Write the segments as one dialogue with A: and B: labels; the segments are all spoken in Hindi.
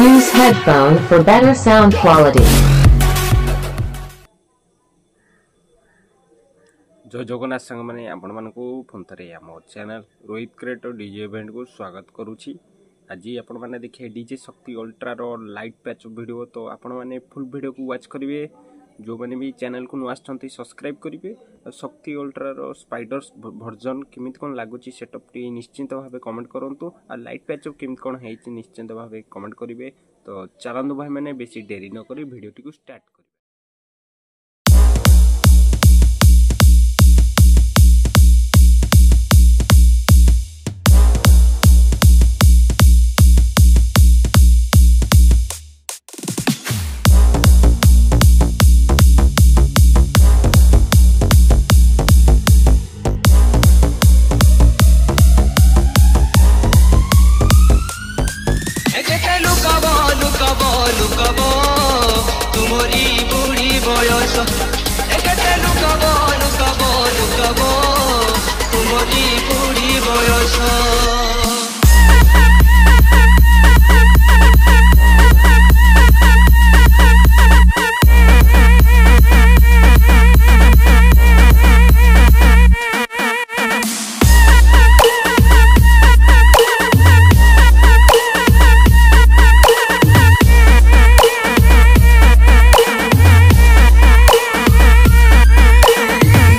A: Use headphone for better sound quality.
B: जय जगन्नाथ सांग मैंने आपण मान पुन थे आम channel Rohit creator DJ event को स्वागत करुच्ची। आज आपण मैंने देखिए डीजे शक्ति अल्ट्रा रो लाइट पैच वीडियो। तो आपण मैंने फुल वीडियो को वॉच करेंगे। जो मैंने भी चैनल को नुआ सब्सक्राइब करेंगे। शक्ति अल्ट्रा रो स्पाइडर्स वर्जन केमी कौन लगुच सेटअप टी निश्चिंत भाव कमेंट करूँ। आ लाइट पैच केमी कौन है निश्चिंत भाव कमेंट करेंगे। तो चलू भाई मैंने बेसी डेरी नक वीडियो टी स्टार्ट कर।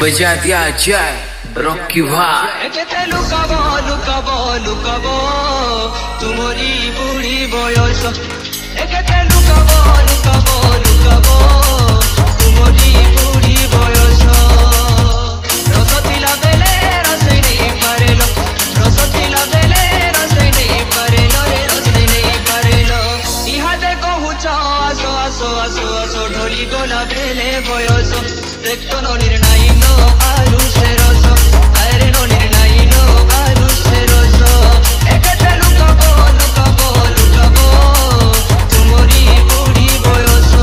C: बजा दिया जाए रॉकी भाई। लुकाबो लुकाबो लुकाबो तुमरी बुढ़ी बयस। लुकाबो लुकाबो लुकाबो तुमरी बुढ़ी बयस। रस थिला बेले रस नहीं पारेलो। रस थिला बेले रस नहीं पारेलो रे रस नहीं पारेलो। इहादे कहूच आसो आसो आसो आसो ढोली गोला बेले बयस। देखतो नो निर्णय नो आलू से रस। अरे नो निर्णय नो आलू से रस। एकटे लुकाबो लुकाबो लुकाबो तुमरी बुढ़ी बयस।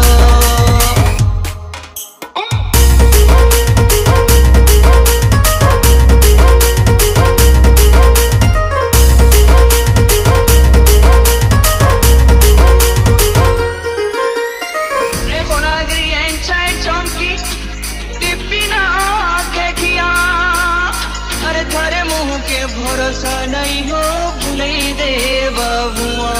C: भरोसा नहीं हो भूले दे बाबुआ।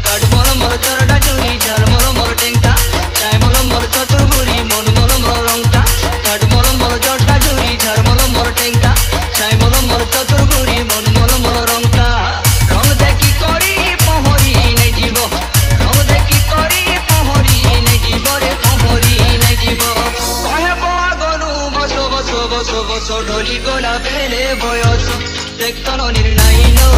C: काट मोर मोर चरडा चुरी चाल मोर मोर टेंटा चाय मोर मोर चतुर्बुरी मन मोर मोर रंगटा। काट मोर मोर चरडा चुरी चाल मोर मोर टेंटा चाय मोर मोर चतुर्बुरी मन मोर मोर रंगटा। रंग देखी करी पहरी नहीं जीव। रंग देखी करी पहरी नहीं जीव रे पहरी नहीं जीव। कहे बागनु बसो बसो बसो बसो ढोली गोला बेले बयस। देखतो नो निर्णय नो